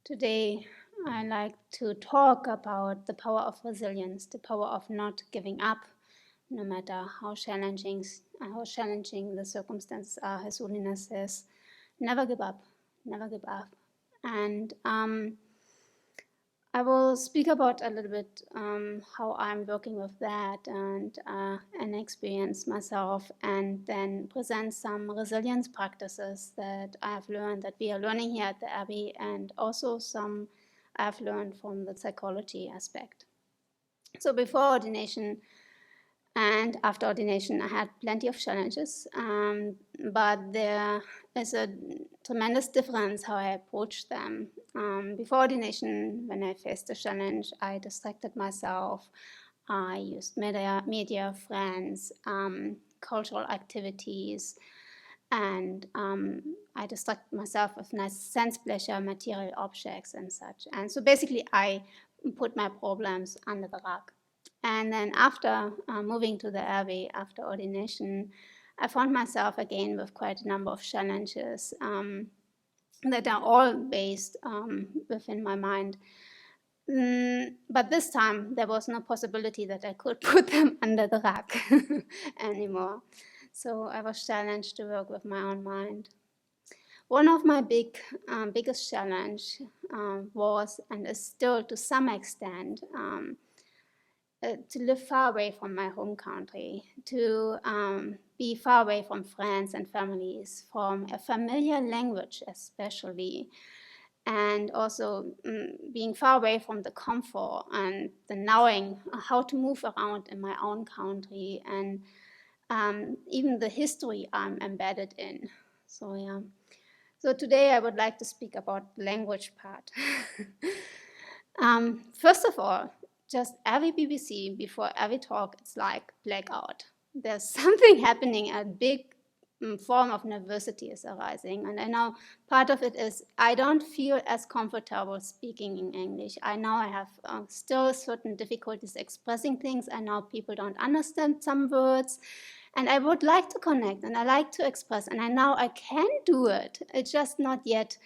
Today, I like to talk about the power of resilience, the power of not giving up, no matter how challenging the circumstances are. His Holiness says, never give up, never give up. And I will speak about a little bit how I'm working with that and experience myself, and then present some resilience practices that I've learned, that we are learning here at the Abbey, and also some I've learned from the psychology aspect. So before ordination and after ordination, I had plenty of challenges, but there is a tremendous difference how I approach them. Before ordination, when I faced a challenge, I distracted myself. I used media, friends, cultural activities, and I distracted myself with nice sense pleasure, material objects, and such. And so basically, I put my problems under the rug. And then after moving to the Abbey, after ordination, I found myself again with quite a number of challenges that are all based within my mind. But this time, there was no possibility that I could put them under the rug anymore. So I was challenged to work with my own mind. One of my biggest challenge was, and is still to some extent, to live far away from my home country, to be far away from friends and families, from a familiar language especially, and also being far away from the comfort and the knowing how to move around in my own country, and even the history I'm embedded in. So yeah. So today I would like to speak about the language part. First of all, just every BBC, before every talk, it's like blackout. There's something happening, a big form of nervosity is arising. And I know part of it is I don't feel as comfortable speaking in English. I know I have still certain difficulties expressing things. I know people don't understand some words. And I would like to connect, and I like to express, and I know I can do it. It's just not yet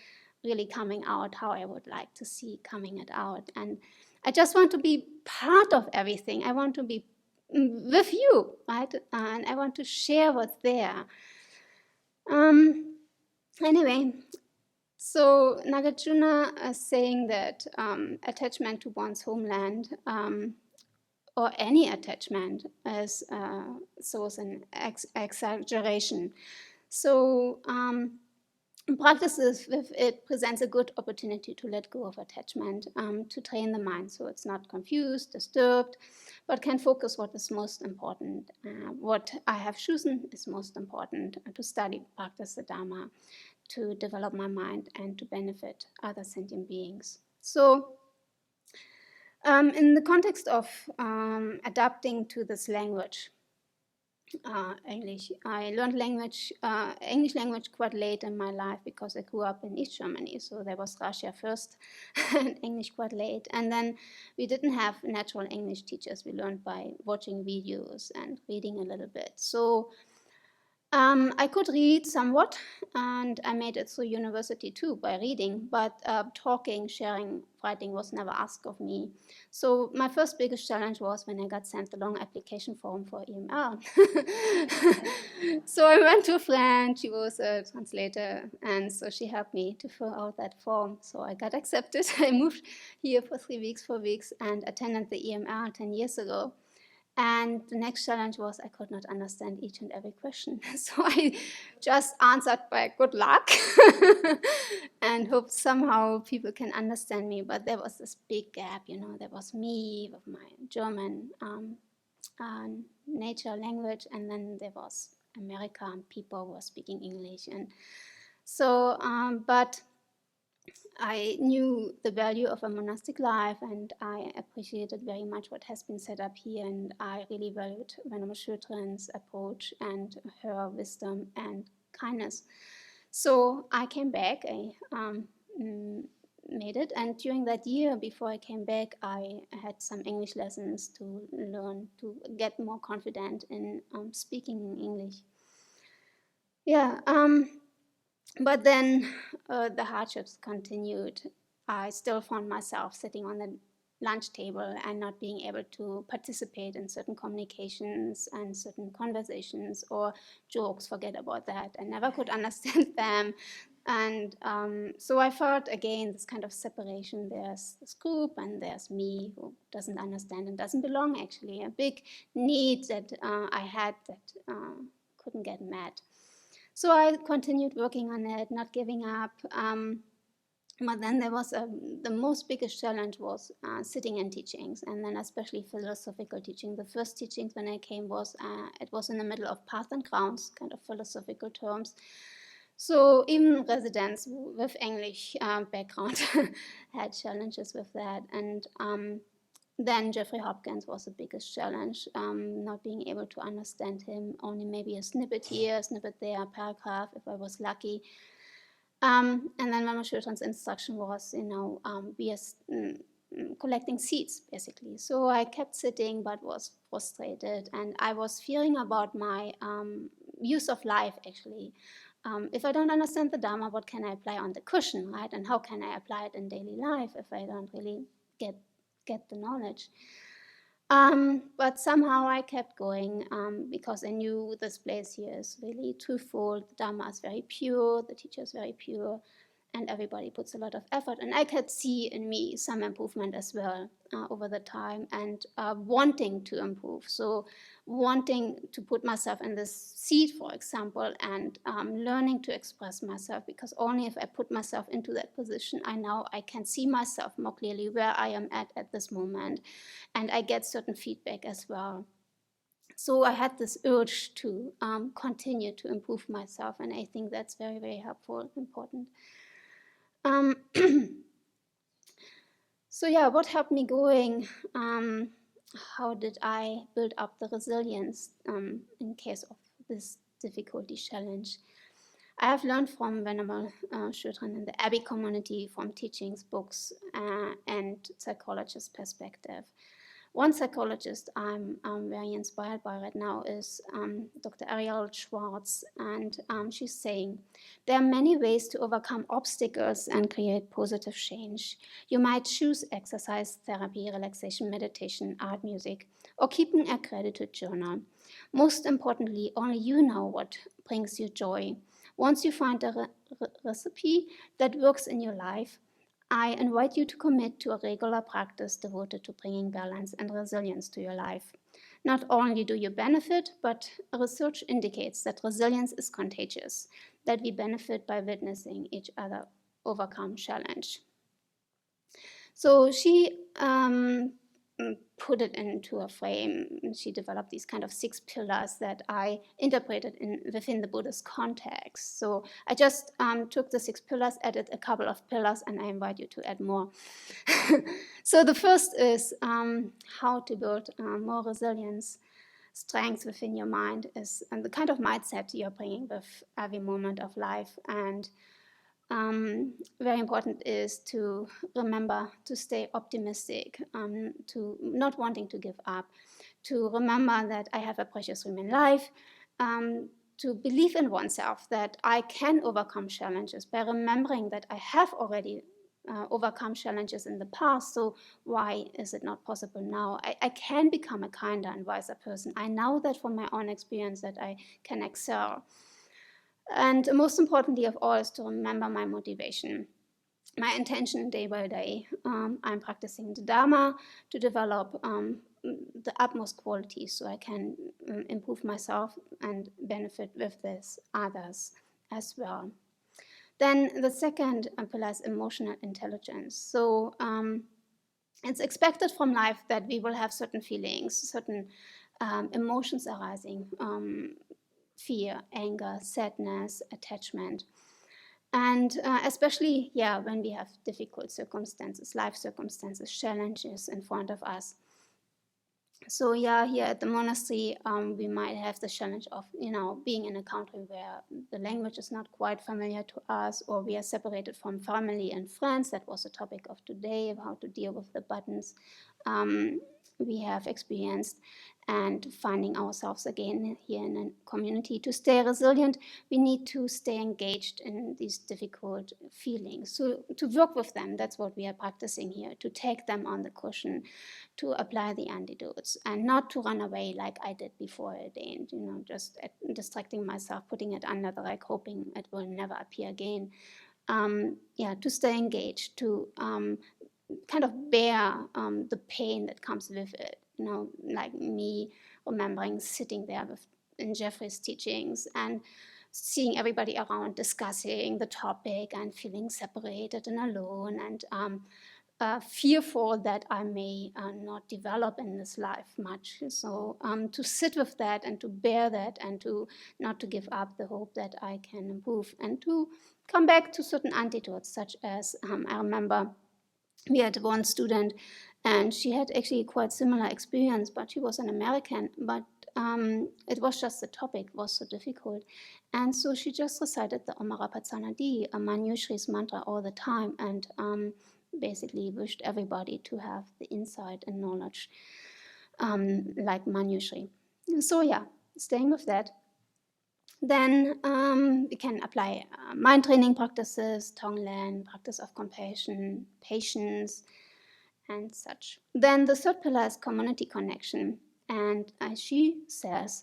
really coming out how I would like to see coming it out. And I just want to be part of everything. I want to be with you, right? And I want to share what's there. Anyway, so Nagarjuna is saying that attachment to one's homeland or any attachment is source an exaggeration. So practices with it presents a good opportunity to let go of attachment, to train the mind so it's not confused, disturbed, but can focus what is most important. What I have chosen is most important, to study, practice the Dharma, to develop my mind and to benefit other sentient beings. So in the context of adapting to this language, English. I learned English language quite late in my life because I grew up in East Germany. So there was Russia first and English quite late. And then we didn't have natural English teachers. We learned by watching videos and reading a little bit. So I could read somewhat, and I made it through university too by reading, but talking, sharing, writing was never asked of me. So my first biggest challenge was when I got sent a long application form for EMR. So I went to a friend, she was a translator, and so she helped me to fill out that form. So I got accepted. I moved here for 4 weeks, and attended the EMR 10 years ago. And the next challenge was I could not understand each and every question. So I just answered by good luck and hoped somehow people can understand me. But there was this big gap, there was me with my German nature language, and then there was America and people who were speaking English. And so, but I knew the value of a monastic life, and I appreciated very much what has been set up here, and I really valued Venerable Shutren's approach and her wisdom and kindness. So I came back, I made it, and during that year before I came back, I had some English lessons to learn to get more confident in speaking in English. Yeah. But then the hardships continued. I still found myself sitting on the lunch table and not being able to participate in certain communications and certain conversations or jokes. Forget about that. I never could understand them. And so I felt again this kind of separation. There's this group and there's me who doesn't understand and doesn't belong, actually. A big need that I had that couldn't get met. So I continued working on it, not giving up. But then there was the most biggest challenge was sitting in teachings, and then especially philosophical teaching. The first teachings when I came was it was in the middle of path and grounds, kind of philosophical terms. So even residents with English background had challenges with that. And then Jeffrey Hopkins was the biggest challenge, not being able to understand him, only maybe a snippet here, a snippet there, a paragraph if I was lucky. And then Mama Schultran's instruction was, we are collecting seeds, basically. So I kept sitting, but was frustrated. And I was fearing about my use of life, actually. If I don't understand the Dharma, what can I apply on the cushion, right? And how can I apply it in daily life if I don't really get the knowledge? But somehow I kept going because I knew this place here is really truthful. The Dharma is very pure, the teacher is very pure, and everybody puts a lot of effort. And I could see in me some improvement as well over the time, and wanting to improve. So wanting to put myself in this seat, for example, and learning to express myself, because only if I put myself into that position, I can see myself more clearly where I am at this moment, and I get certain feedback as well. So I had this urge to continue to improve myself, and I think that's very, very helpful, important. So yeah, what helped me going? How did I build up the resilience in case of this difficulty challenge? I have learned from Venerable Schultran in the Abbey community, from teachings, books, and psychologist perspective. One psychologist I'm very inspired by right now is Dr. Ariel Schwartz, and she's saying, there are many ways to overcome obstacles and create positive change. You might choose exercise, therapy, relaxation, meditation, art, music, or keeping a gratitude journal. Most importantly, only you know what brings you joy. Once you find a recipe that works in your life, I invite you to commit to a regular practice devoted to bringing balance and resilience to your life. Not only do you benefit, but research indicates that resilience is contagious, that we benefit by witnessing each other overcome challenge. So she put it into a frame. She developed these kind of 6 pillars that I interpreted within the Buddhist context. So I just took the 6 pillars, added a couple of pillars, and I invite you to add more. So the first is how to build more resilience. Strength within your mind is the kind of mindset you're bringing with every moment of life. And very important is to remember to stay optimistic, to not wanting to give up, to remember that I have a precious human life, to believe in oneself that I can overcome challenges by remembering that I have already overcome challenges in the past, so why is it not possible now? I can become a kinder and wiser person. I know that from my own experience that I can excel. And most importantly of all is to remember my motivation, my intention day by day. I'm practicing the Dharma to develop the utmost qualities so I can improve myself and benefit with this others as well. Then the second pillar is emotional intelligence. So it's expected from life that we will have certain feelings, certain emotions arising, fear, anger, sadness, attachment. And especially, when we have difficult circumstances, life circumstances, challenges in front of us. So here at the monastery, we might have the challenge of, being in a country where the language is not quite familiar to us, or we are separated from family and friends. That was the topic of today, of how to deal with the buttons we have experienced, and finding ourselves again here in a community. To stay resilient, we need to stay engaged in these difficult feelings. So to work with them, that's what we are practicing here, to take them on the cushion, to apply the antidotes, and not to run away like I did before it ain't, just distracting myself, putting it under the rug, hoping it will never appear again. To stay engaged, to kind of bear the pain that comes with it. Like me remembering sitting there in Jeffrey's teachings and seeing everybody around discussing the topic and feeling separated and alone, and fearful that I may not develop in this life much. So to sit with that and to bear that, and to not to give up the hope that I can improve, and to come back to certain antidotes, such as I remember we had one student, and she had actually quite similar experience, but she was an American, but it was just the topic was so difficult. And so she just recited the Om Rapatsana-di, a Manjushri's mantra, all the time, and basically wished everybody to have the insight and knowledge like Manjushri. So yeah, staying with that. Then we can apply mind training practices, Tonglen, practice of compassion, patience, and such. Then the third pillar is community connection. And as she says,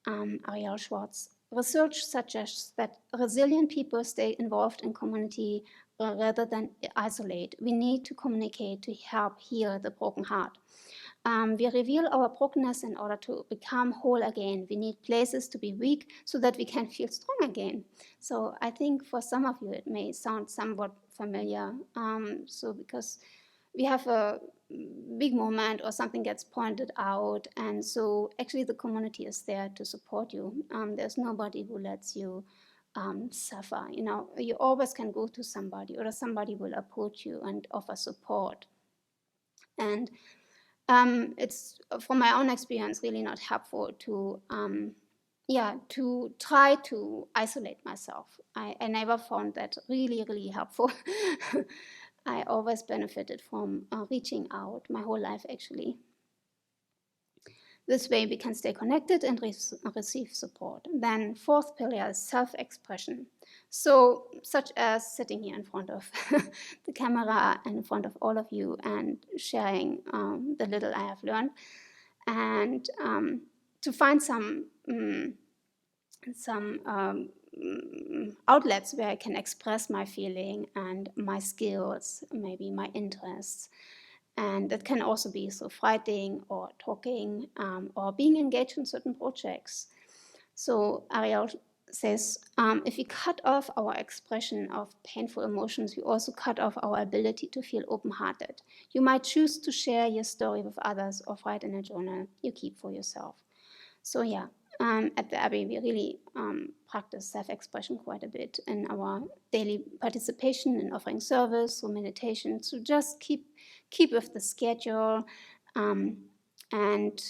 Ariel Schwartz, research suggests that resilient people stay involved in community rather than isolate. We need to communicate to help heal the broken heart. We reveal our brokenness in order to become whole again. We need places to be weak so that we can feel strong again. So I think for some of you it may sound somewhat familiar. So because we have a big moment or something gets pointed out, and so actually the community is there to support you. There's nobody who lets you suffer. You always can go to somebody, or somebody will approach you and offer support. And it's, from my own experience, really not helpful to try to isolate myself. I never found that really, really helpful. I always benefited from reaching out my whole life, actually. This way we can stay connected and receive support. Then fourth pillar is self-expression. So such as sitting here in front of the camera and in front of all of you and sharing the little I have learned, and to find some outlets where I can express my feeling and my skills, maybe my interests. And that can also be through writing or talking or being engaged in certain projects. So Ariel says, if we cut off our expression of painful emotions, we also cut off our ability to feel open-hearted. You might choose to share your story with others or write in a journal you keep for yourself. So yeah, at the Abbey, we really practice self-expression quite a bit in our daily participation in offering service or meditation, to just keep with the schedule, and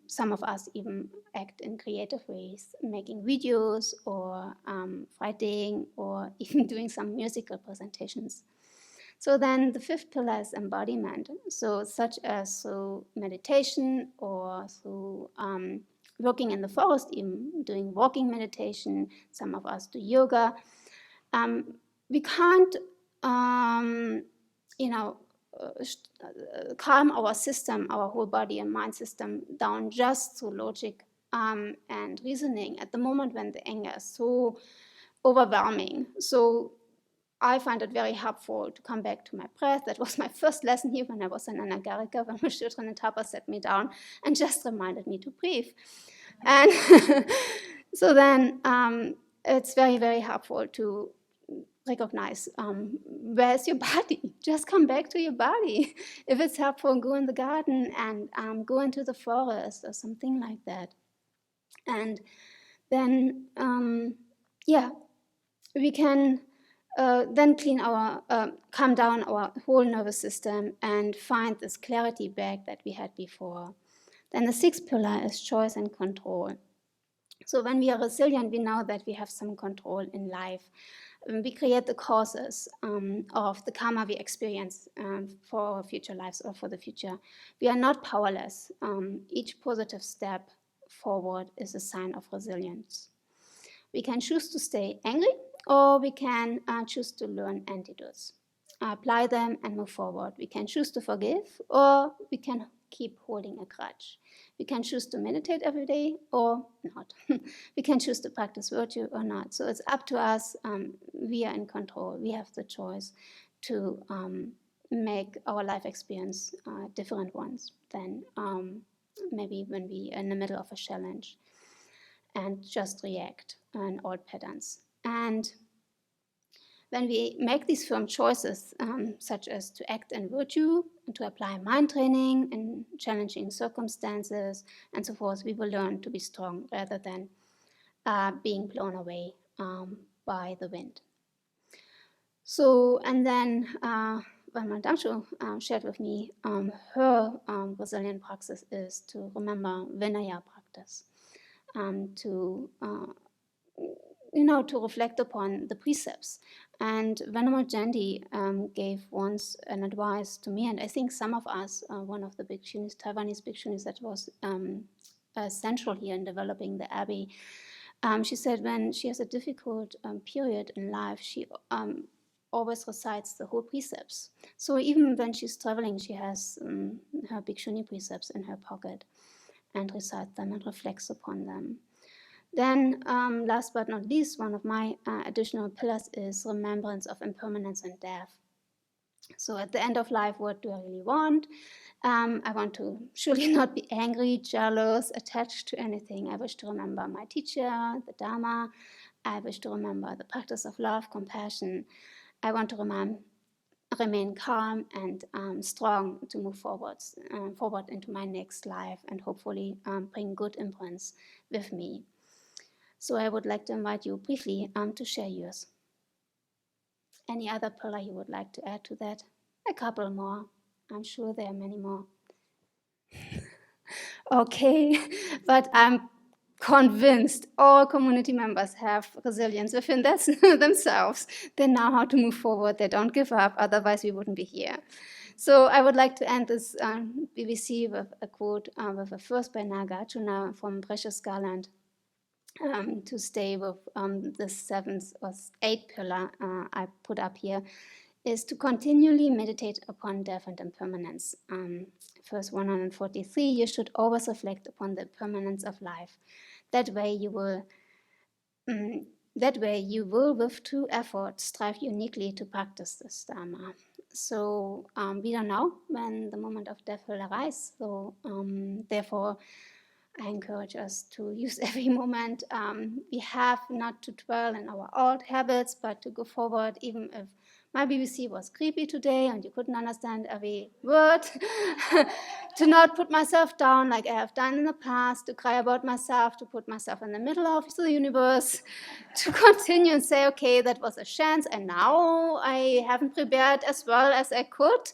some of us even act in creative ways, making videos or writing or even doing some musical presentations. So then the fifth pillar is embodiment. So such as through meditation or through working in the forest, even doing walking meditation. Some of us do yoga. We can't, calm our system, our whole body and mind system down just through logic and reasoning at the moment when the anger is so overwhelming. So I find it very helpful to come back to my breath. That was my first lesson here when I was in Anagarika, when my children and Tapa sat me down and just reminded me to breathe. And so then it's very, very helpful to recognize where's your body. Just come back to your body. If it's helpful, go in the garden and go into the forest or something like that. And then, we can then calm down our whole nervous system and find this clarity back that we had before. Then the sixth pillar is choice and control. So when we are resilient, we know that we have some control in life. We create the causes of the karma we experience for our future lives or for the future. We are not powerless. Each positive step forward is a sign of resilience. We can choose to stay angry, or we can choose to learn antidotes, apply them and move forward. We can choose to forgive, or we can keep holding a grudge. We can choose to meditate every day or not. We can choose to practice virtue or not. So it's up to us. We are in control. We have the choice to make our life experience different ones than maybe when we are in the middle of a challenge and just react on old patterns. And when we make these firm choices, such as to act in virtue, and to apply mind training in challenging circumstances, and so forth, we will learn to be strong rather than being blown away by the wind. So, and then when Madame shared with me, her Brazilian praxis is to remember Vinaya practice, to reflect upon the precepts. And Venerable Jandy gave once an advice to me, and I think some of us, one of the bhikshunis, Taiwanese bhikshunis that was central here in developing the Abbey, she said when she has a difficult period in life, she always recites the whole precepts. So even when she's traveling, she has her bhikshuni precepts in her pocket and recites them and reflects upon them. Then, last but not least, one of my additional pillars is remembrance of impermanence and death. So at the end of life, what do I really want? I want to surely not be angry, jealous, attached to anything. I wish to remember my teacher, the Dharma. I wish to remember the practice of love, compassion. I want to remain calm and strong to move forward into my next life and hopefully bring good imprints with me. So I would like to invite you briefly to share yours. Any other pillar you would like to add to that? A couple more. I'm sure there are many more. Okay, but I'm convinced all community members have resilience within themselves. They know how to move forward. They don't give up. Otherwise, we wouldn't be here. So I would like to end this BBC with a quote with a verse by Nagarjuna from Precious Garland. To stay with the seventh or eighth pillar I put up here, is to continually meditate upon death and impermanence. Verse 143, you should always reflect upon the impermanence of life. That way you will, with true effort, strive uniquely to practice this Dharma. So we don't know when the moment of death will arise. So therefore, I encourage us to use every moment we have, not to dwell in our old habits, but to go forward, even if my BBC was creepy today and you couldn't understand every word. To not put myself down like I have done in the past, to cry about myself, to put myself in the middle of the universe, to continue and say, okay, that was a chance, and now I haven't prepared as well as I could.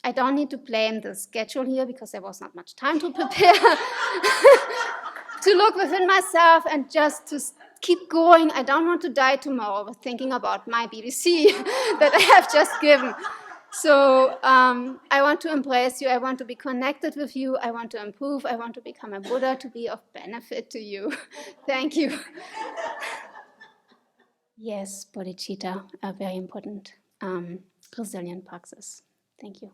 I don't need to blame the schedule here because there was not much time to prepare. To look within myself and just to keep going. I don't want to die tomorrow with thinking about my BBC that I have just given. So I want to embrace you. I want to be connected with you. I want to improve. I want to become a Buddha to be of benefit to you. Thank you. Yes, bodhicitta, a very important resilient praxis. Thank you.